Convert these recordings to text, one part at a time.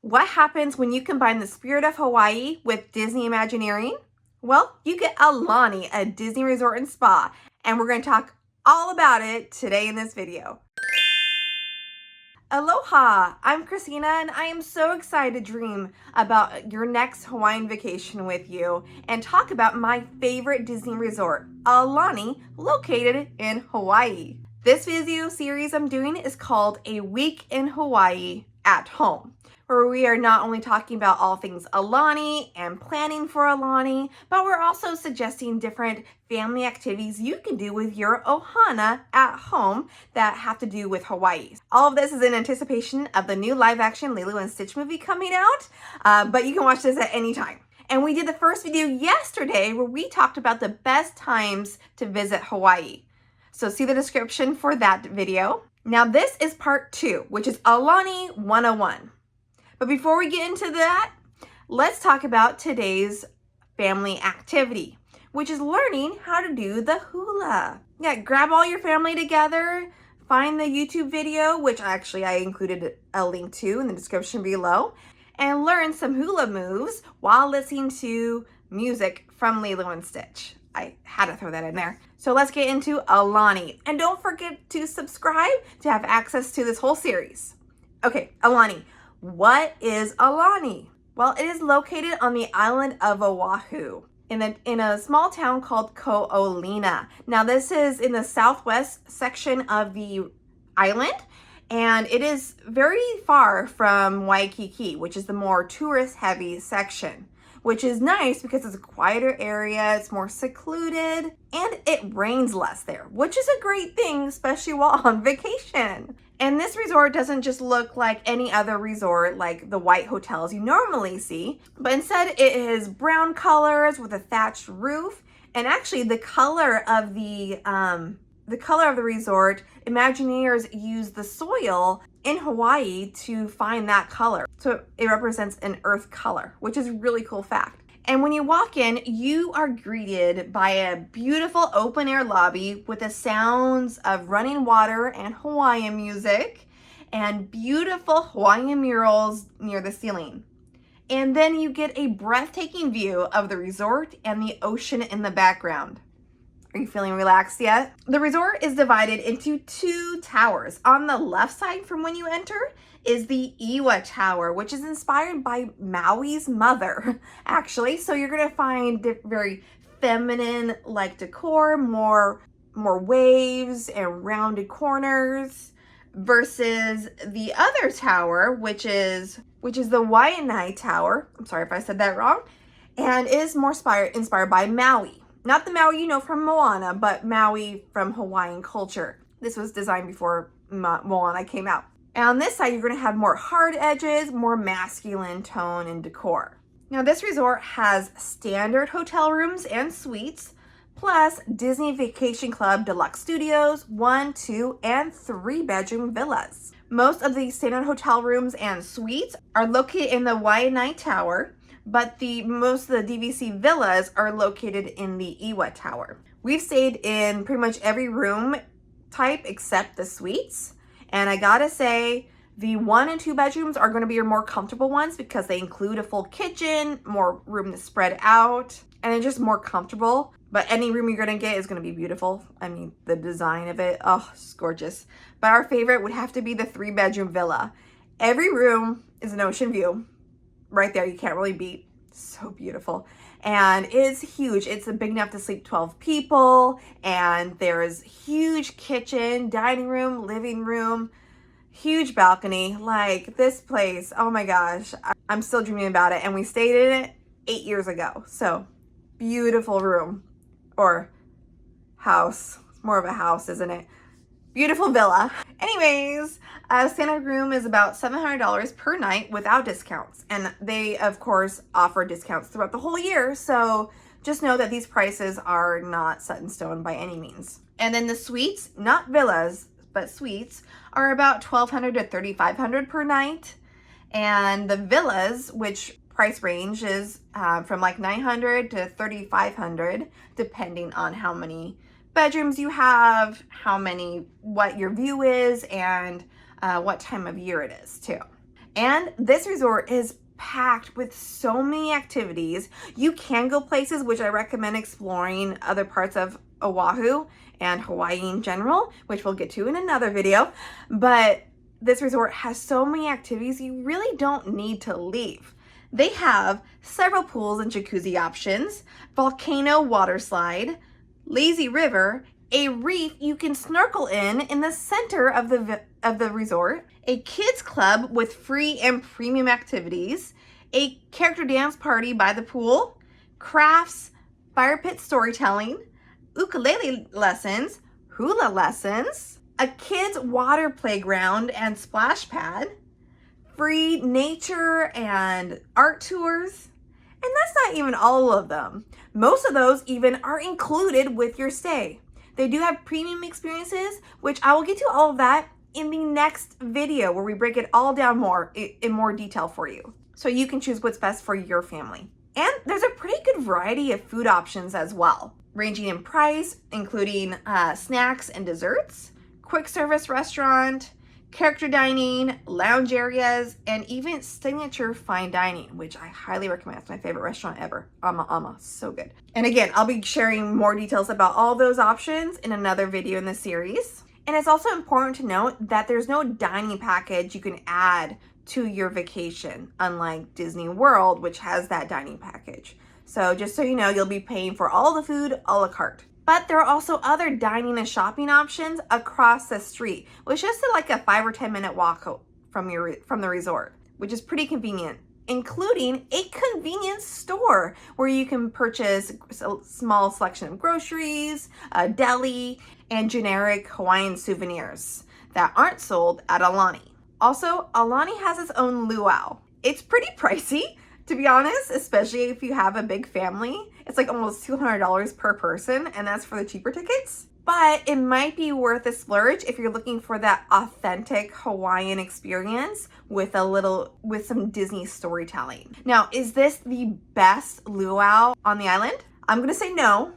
What happens when you combine the spirit of Hawaii with Disney Imagineering? Well, you get Aulani, a Disney resort and spa, and we're going to talk all about it today in this video. Aloha! I'm Christina and I am so excited to dream about your next Hawaiian vacation with you and talk about my favorite Disney resort, Aulani, located in Hawaii. This video series I'm doing is called A Week in Hawaii at Home, where we are not only talking about all things Aulani and planning for Aulani, but we're also suggesting different family activities you can do with your ohana at home that have to do with Hawaii. All of this is in anticipation of the new live-action Lilo and Stitch movie coming out, but you can watch this at any time. And we did the first video yesterday where we talked about the best times to visit Hawaii. So see the description for that video. Now this is part 2, which is Aulani 101. But before we get into that, let's talk about today's family activity, which is learning how to do the hula. Yeah, grab all your family together, find the YouTube video, which actually I included a link to in the description below, and learn some hula moves while listening to music from Lilo and Stitch. I had to throw that in there. So let's get into Aulani. And don't forget to subscribe to have access to this whole series. Okay, Aulani. What is Aulani? Well, it is located on the island of Oahu in a small town called Ko'olina. Now this is in the southwest section of the island, and it is very far from Waikiki, which is the more tourist heavy section, which is nice because it's a quieter area, it's more secluded, and it rains less there, which is a great thing, especially while on vacation. And this resort doesn't just look like any other resort like the white hotels you normally see, but instead it is brown colors with a thatched roof. And actually the color of the resort, Imagineers use the soil in Hawaii to find that color. So it represents an earth color, which is a really cool fact. And when you walk in, you are greeted by a beautiful open air lobby with the sounds of running water and Hawaiian music and beautiful Hawaiian murals near the ceiling. And then you get a breathtaking view of the resort and the ocean in the background. Are you feeling relaxed yet? The resort is divided into 2 towers. On the left side from when you enter is the Iwa Tower, which is inspired by Maui's mother, actually. So you're gonna find very feminine like decor, more waves and rounded corners, versus the other tower, which is the Waianae Tower. I'm sorry if I said that wrong, and is more inspired by Maui. Not the Maui you know from Moana, but Maui from Hawaiian culture. This was designed before Moana came out. And on this side, you're going to have more hard edges, more masculine tone and decor. Now, this resort has standard hotel rooms and suites, plus Disney Vacation Club Deluxe Studios, 1, 2, and 3 bedroom villas. Most of the standard hotel rooms and suites are located in the Waianae Tower, but most of the DVC villas are located in the Iwa Tower. We've stayed in pretty much every room type except the suites. And I gotta say, the 1 and 2 bedrooms are gonna be your more comfortable ones because they include a full kitchen, more room to spread out, and they're just more comfortable. But any room you're gonna get is gonna be beautiful. I mean, the design of it, oh, it's gorgeous. But our favorite would have to be the 3 bedroom villa. Every room is an ocean view. Right there, you can't really beat. So beautiful. And it's huge. It's big enough to sleep 12 people, and there's huge kitchen, dining room, living room, huge balcony. Like this place, oh my gosh, I'm still dreaming about it. And we stayed in it 8 years ago. So beautiful room or house. It's more of a house, isn't it? Beautiful villa. Anyways, a standard room is about $700 per night without discounts. And they, of course, offer discounts throughout the whole year. So just know that these prices are not set in stone by any means. And then the suites, not villas, but suites, are about $1,200 to $3,500 per night. And the villas, which price range is from like $900 to $3,500, depending on how many bedrooms you have, what your view is, and what time of year it is too. And this resort is packed with so many activities. You can go places, which I recommend exploring other parts of Oahu and Hawaii in general, which we'll get to in another video. But this resort has so many activities, you really don't need to leave. They have several pools and jacuzzi options, volcano water slide, lazy river, a reef you can snorkel in the center of the resort, a kids club with free and premium activities, a character dance party by the pool, crafts, fire pit storytelling, ukulele lessons, hula lessons, a kids water playground and splash pad, free nature and art tours. And that's not even all of them. Most of those even are included with your stay. They do have premium experiences, which I will get to all of that in the next video where we break it all down in more detail for you, so you can choose what's best for your family. And there's a pretty good variety of food options as well, ranging in price, including snacks and desserts, quick service restaurant, character dining, lounge areas, and even signature fine dining, which I highly recommend. It's my favorite restaurant ever. So good. And again, I'll be sharing more details about all those options in another video in the series. And it's also important to note that there's no dining package you can add to your vacation, unlike Disney World, which has that dining package. So just so you know, you'll be paying for all the food a la carte. But there are also other dining and shopping options across the street, which is just like a 5 or 10 minute walk from the resort, which is pretty convenient, including a convenience store where you can purchase a small selection of groceries, a deli, and generic Hawaiian souvenirs that aren't sold at Aulani. Also, Aulani has its own luau. It's pretty pricey, to be honest, especially if you have a big family. It's like almost $200 per person, and that's for the cheaper tickets. But it might be worth a splurge if you're looking for that authentic Hawaiian experience with some Disney storytelling. Now, is this the best luau on the island? I'm gonna say no.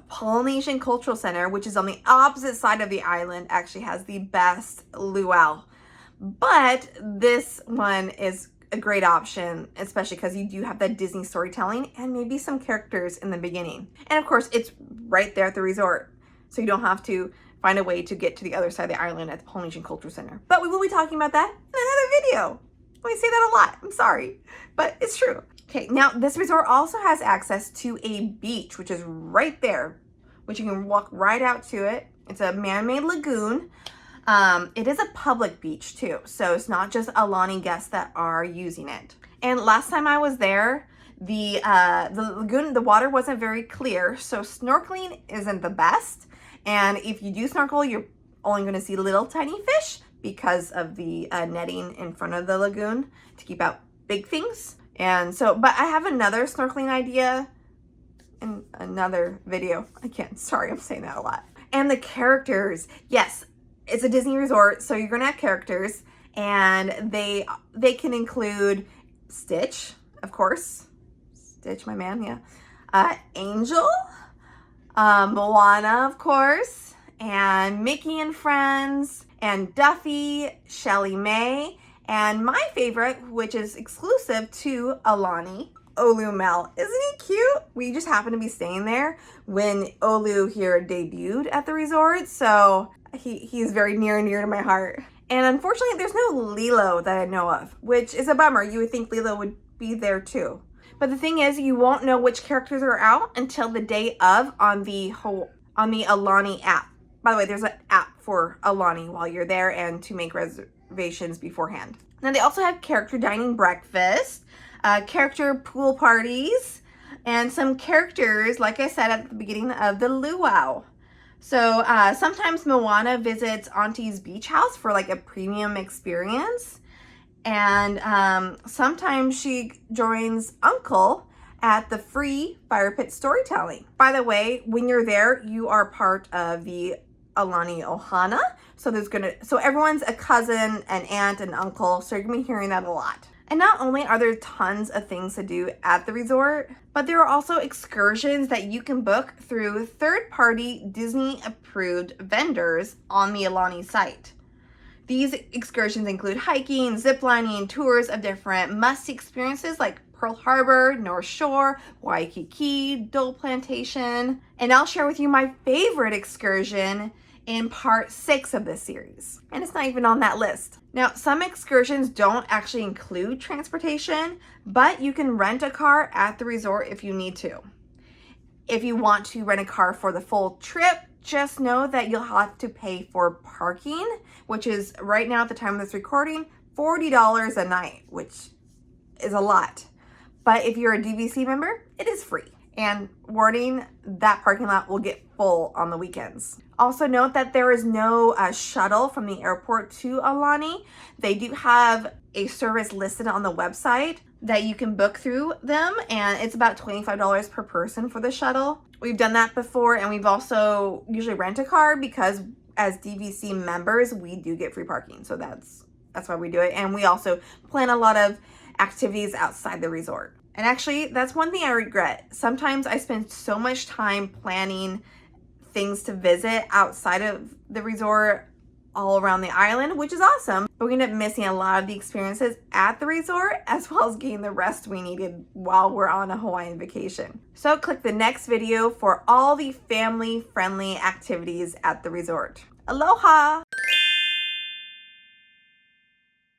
Polynesian Cultural Center, which is on the opposite side of the island, actually has the best luau. But this one is a great option, especially because you do have that Disney storytelling and maybe some characters in the beginning. And of course, it's right there at the resort, so you don't have to find a way to get to the other side of the island at the Polynesian Cultural Center. But we will be talking about that in another video. I say that a lot, I'm sorry, but it's true. Okay, now this resort also has access to a beach, which is right there, which you can walk right out to it. It's a man-made lagoon. It is a public beach too, so it's not just Aulani guests that are using it. And last time I was there, the lagoon, the water wasn't very clear, so snorkeling isn't the best. And if you do snorkel, you're only going to see little tiny fish because of the netting in front of the lagoon to keep out big things. And so, but I have another snorkeling idea in another video. Sorry, I'm saying that a lot. And the characters, yes, it's a Disney resort, so you're gonna have characters, and they can include Stitch, of course. Stitch, my man, yeah. Angel, Moana, of course, and Mickey and Friends, and Duffy, Shelly May, and my favorite, which is exclusive to Aulani, Olu Mel. Isn't he cute? We just happened to be staying there when Olu here debuted at the resort, so he's very near and dear to my heart. And unfortunately, there's no Lilo that I know of, which is a bummer. You would think Lilo would be there too. But the thing is, you won't know which characters are out until the day of on the Aulani app. By the way, there's an app for Aulani while you're there and to make reservations beforehand. Now they also have character dining breakfast, character pool parties, and some characters, like I said at the beginning of the luau. So sometimes Moana visits Auntie's beach house for like a premium experience. And sometimes she joins Uncle at the free fire pit storytelling. By the way, when you're there, you are part of the Aulani Ohana. So everyone's a cousin, an aunt, an uncle. So you're gonna be hearing that a lot. And not only are there tons of things to do at the resort, but there are also excursions that you can book through third-party Disney-approved vendors on the Aulani site. These excursions include hiking, ziplining, tours of different must-see experiences like Pearl Harbor, North Shore, Waikiki, Dole Plantation, and I'll share with you my favorite excursion in part 6 of this series. And it's not even on that list. Now, some excursions don't actually include transportation, but you can rent a car at the resort if you need to. If you want to rent a car for the full trip, just know that you'll have to pay for parking, which is right now at the time of this recording, $40 a night, which is a lot. But if you're a DVC member, it is free. And warning, that parking lot will get full on the weekends. Also note that there is no shuttle from the airport to Aulani. They do have a service listed on the website that you can book through them, and it's about $25 per person for the shuttle. We've done that before, and we've also usually rent a car because as DVC members, we do get free parking. So that's why we do it. And we also plan a lot of activities outside the resort. And actually, that's one thing I regret. Sometimes I spend so much time planning things to visit outside of the resort all around the island, which is awesome. But we end up missing a lot of the experiences at the resort, as well as getting the rest we needed while we're on a Hawaiian vacation. So click the next video for all the family-friendly activities at the resort. Aloha!